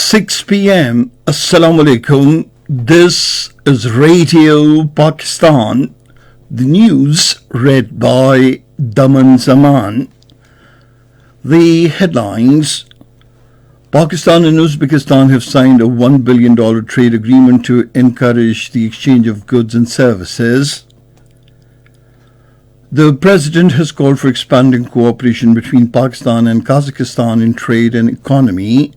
6 p.m. Assalamu alaikum. This is Radio Pakistan. The news read by Daman Zaman. The headlines: Pakistan and Uzbekistan have signed a $1 billion trade agreement to encourage the exchange of goods and services. The President has called for expanding cooperation between Pakistan and Kazakhstan in trade and economy.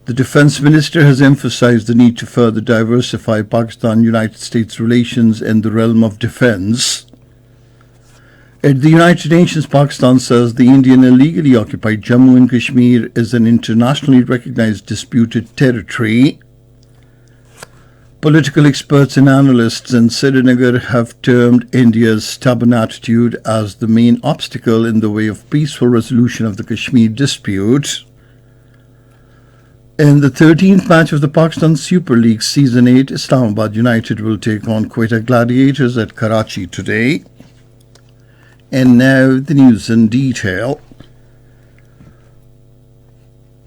The Defense Minister has emphasized the need to further diversify Pakistan-United States relations in the realm of defense. At the United Nations, Pakistan says the Indian illegally occupied Jammu and Kashmir is an internationally recognized disputed territory. Political experts and analysts in Srinagar have termed India's stubborn attitude as the main obstacle in the way of peaceful resolution of the Kashmir dispute. In the 13th match of the Pakistan Super League Season 8, Islamabad United will take on Quetta Gladiators at Karachi today. And now the news in detail.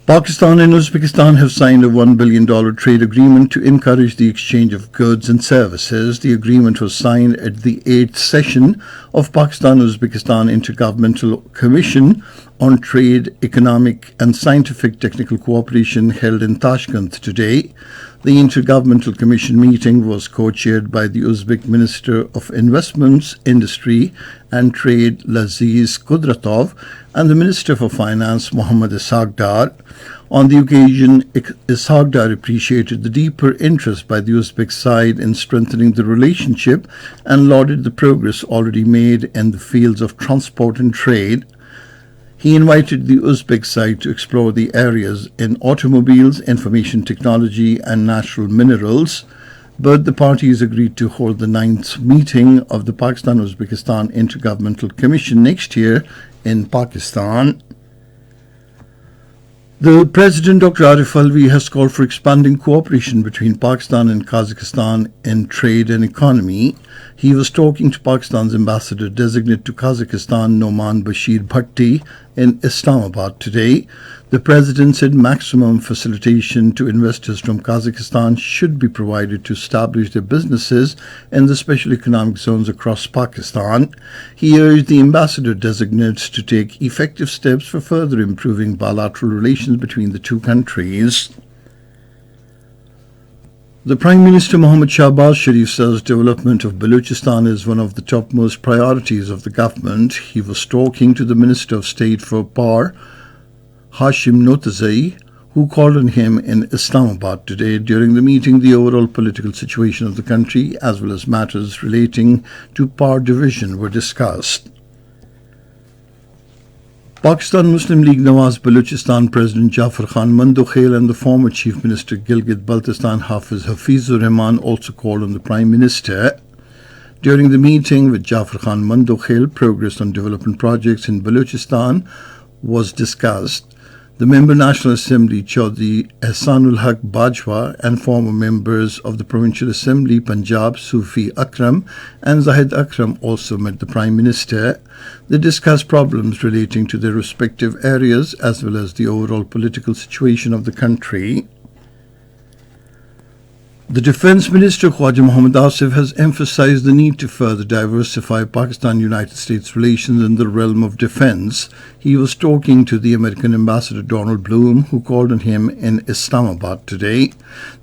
Pakistan and Uzbekistan have signed a $1 billion trade agreement to encourage the exchange of goods and services. The agreement was signed at the 8th session of Pakistan-Uzbekistan Intergovernmental Commission on Trade, Economic and Scientific Technical Cooperation held in Tashkent today. The Intergovernmental Commission meeting was co-chaired by the Uzbek Minister of Investments, Industry and Trade, Laziz Kudratov, and the Minister for Finance, Mohammad Ishaqdar. On the occasion, Ishaqdar appreciated the deeper interest by the Uzbek side in strengthening the relationship and lauded the progress already made in the fields of transport and trade. He invited the Uzbek side to explore the areas in automobiles, information technology and natural minerals. Both the parties agreed to hold the 9th meeting of the Pakistan-Uzbekistan Intergovernmental Commission next year in Pakistan. The President, Dr. Arif Alvi, has called for expanding cooperation between Pakistan and Kazakhstan in trade and economy. He was talking to Pakistan's ambassador designate to Kazakhstan, Noman Bashir Bhatti, in Islamabad today. The President said maximum facilitation to investors from Kazakhstan should be provided to establish their businesses in the special economic zones across Pakistan. He urged the ambassador designate to take effective steps for further improving bilateral relations between the two countries. The Prime Minister Mohammad Shahbaz Sharif says development of Balochistan is one of the topmost priorities of the government. He was talking to the Minister of State for Power, Hashim Notazai, who called on him in Islamabad today. During the meeting, the overall political situation of the country as well as matters relating to power division were discussed. Pakistan Muslim League Nawaz Balochistan President Jafar Khan Mandokhel and the former Chief Minister Gilgit-Baltistan Hafizur Rahman also called on the Prime Minister. During the meeting with Jafar Khan Mandokhel, progress on development projects in Balochistan was discussed. The Member National Assembly Chaudhry Ehsanul Haq Bajwa and former members of the Provincial Assembly Punjab Sufi Akram and Zahid Akram also met the Prime Minister. They discussed problems relating to their respective areas as well as the overall political situation of the country. The Defense Minister Khwaja Mohammad Asif has emphasized the need to further diversify Pakistan-United States relations in the realm of defense. He was talking to the American Ambassador Donald Bloom, who called on him in Islamabad today.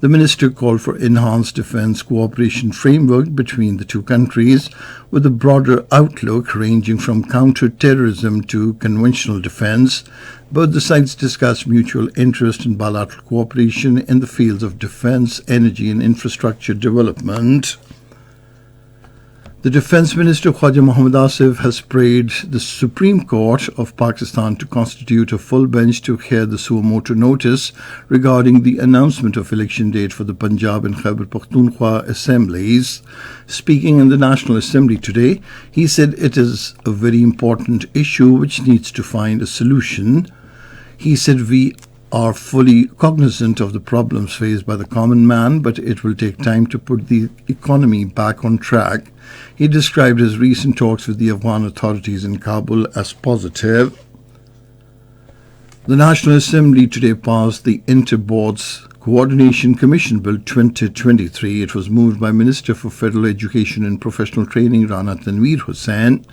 The minister called for enhanced defense cooperation framework between the two countries with a broader outlook ranging from counter-terrorism to conventional defense. Both the sides discussed mutual interest in bilateral cooperation in the fields of defense, energy and infrastructure development. The Defense Minister Khwaja Mohammad Asif has prayed the Supreme Court of Pakistan to constitute a full bench to hear the suo motu notice regarding the announcement of election date for the Punjab and Khyber Pakhtunkhwa assemblies. Speaking in the National Assembly today, he said it is a very important issue which needs to find a solution. He said, "We are fully cognizant of the problems faced by the common man, but it will take time to put the economy back on track." He described his recent talks with the Afghan authorities in Kabul as positive. The National Assembly today passed the Inter-Boards Coordination Commission Bill 2023. It was moved by Minister for Federal Education and Professional Training Rana Tanveer Hussain.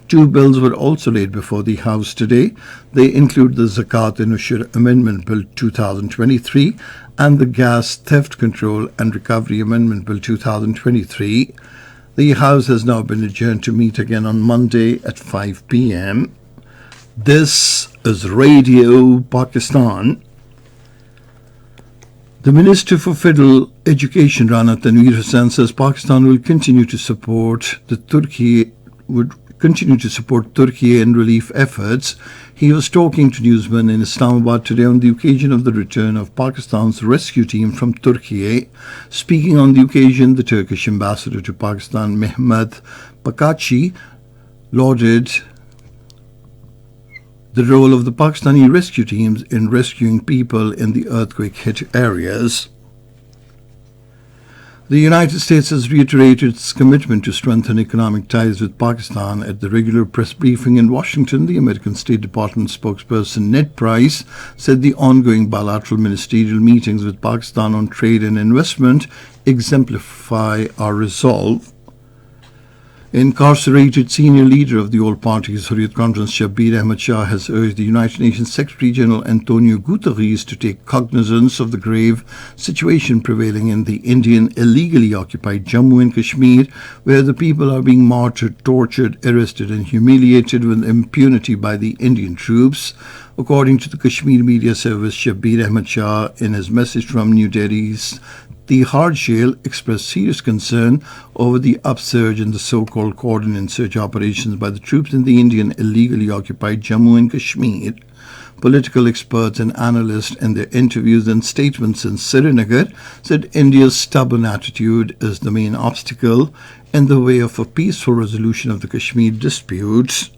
Two bills were also laid before the House today. They include the Zakat and Ushur Amendment Bill 2023 and the Gas Theft Control and Recovery Amendment Bill 2023. The House has now been adjourned to meet again on Monday at 5 p.m. This is Radio Pakistan. The Minister for Federal Education, Rana Tanveer Hussain, says Pakistan will continue to support Turkey in relief efforts. He was talking to newsmen in Islamabad today on the occasion of the return of Pakistan's rescue team from Turkey. Speaking on the occasion, the Turkish ambassador to Pakistan, Mehmet Bakachi, lauded the role of the Pakistani rescue teams in rescuing people in the earthquake-hit areas. The United States has reiterated its commitment to strengthen economic ties with Pakistan. At the regular press briefing in Washington, the American State Department spokesperson Ned Price said the ongoing bilateral ministerial meetings with Pakistan on trade and investment exemplify our resolve. Incarcerated senior leader of the All Parties Hurriyat Conference, Shabbir Ahmad Shah, has urged the United Nations Secretary General Antonio Guterres to take cognizance of the grave situation prevailing in the Indian illegally occupied Jammu and Kashmir, where the people are being martyred, tortured, arrested and humiliated with impunity by the Indian troops. According to the Kashmir Media Service, Shabbir Ahmad Shah, in his message from New Delhi's Tihar jail, expressed serious concern over the upsurge in the so-called coordinated search operations by the troops in the Indian illegally occupied Jammu and Kashmir. Political experts and analysts in their interviews and statements in Srinagar said India's stubborn attitude is the main obstacle in the way of a peaceful resolution of the Kashmir dispute.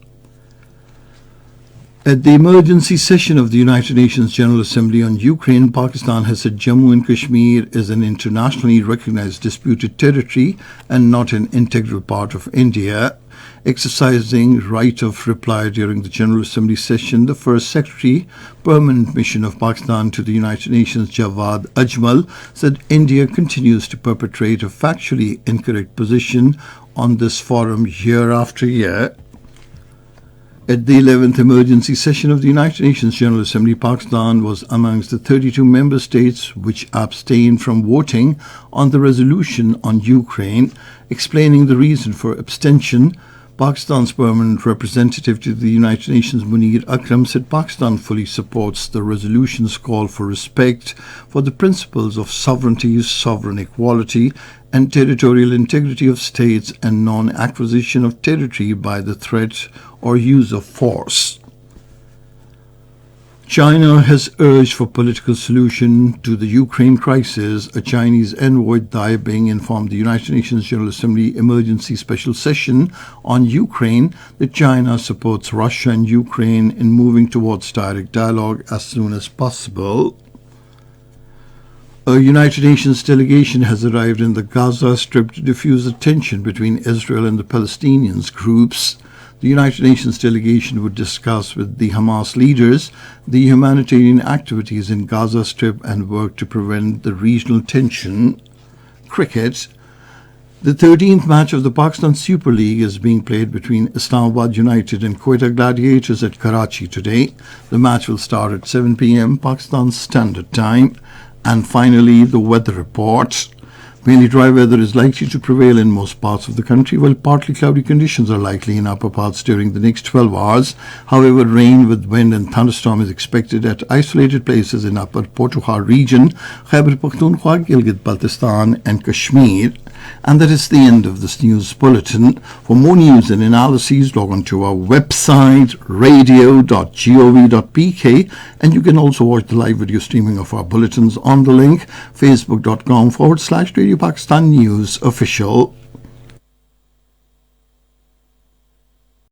At the emergency session of the United Nations General Assembly on Ukraine, Pakistan has said Jammu and Kashmir is an internationally recognized disputed territory and not an integral part of India. Exercising right of reply during the General Assembly session, the First Secretary, Permanent Mission of Pakistan to the United Nations, Jawad Ajmal, said India continues to perpetrate a factually incorrect position on this forum year after year. At the 11th emergency session of the United Nations General Assembly, Pakistan was amongst the 32 member states which abstained from voting on the resolution on Ukraine. Explaining the reason for abstention, Pakistan's permanent representative to the United Nations, Munir Akram, said Pakistan fully supports the resolution's call for respect for the principles of sovereignty, sovereign equality, and territorial integrity of states and non-acquisition of territory by the threat or use of force. China has urged for political solution to the Ukraine crisis. A Chinese envoy, Dai Bing, informed the United Nations General Assembly emergency special session on Ukraine that China supports Russia and Ukraine in moving towards direct dialogue as soon as possible. A United Nations delegation has arrived in the Gaza Strip to diffuse the tension between Israel and the Palestinian groups. The United Nations delegation would discuss with the Hamas leaders the humanitarian activities in Gaza Strip and work to prevent the regional tension. Cricket. The 13th match of the Pakistan Super League is being played between Islamabad United and Quetta Gladiators at Karachi today. The match will start at 7 p.m. Pakistan Standard Time. And finally, the weather report. Mainly dry weather is likely to prevail in most parts of the country, while partly cloudy conditions are likely in upper parts during the next 12 hours. However, rain with wind and thunderstorm is expected at isolated places in upper Potuhar region, Khyber Pakhtunkhwa, Gilgit-Baltistan and Kashmir. And that is the end of this news bulletin. For more news and analyses, log on to our website, radio.gov.pk, and you can also watch the live video streaming of our bulletins on the link facebook.com/Radio Pakistan News Official.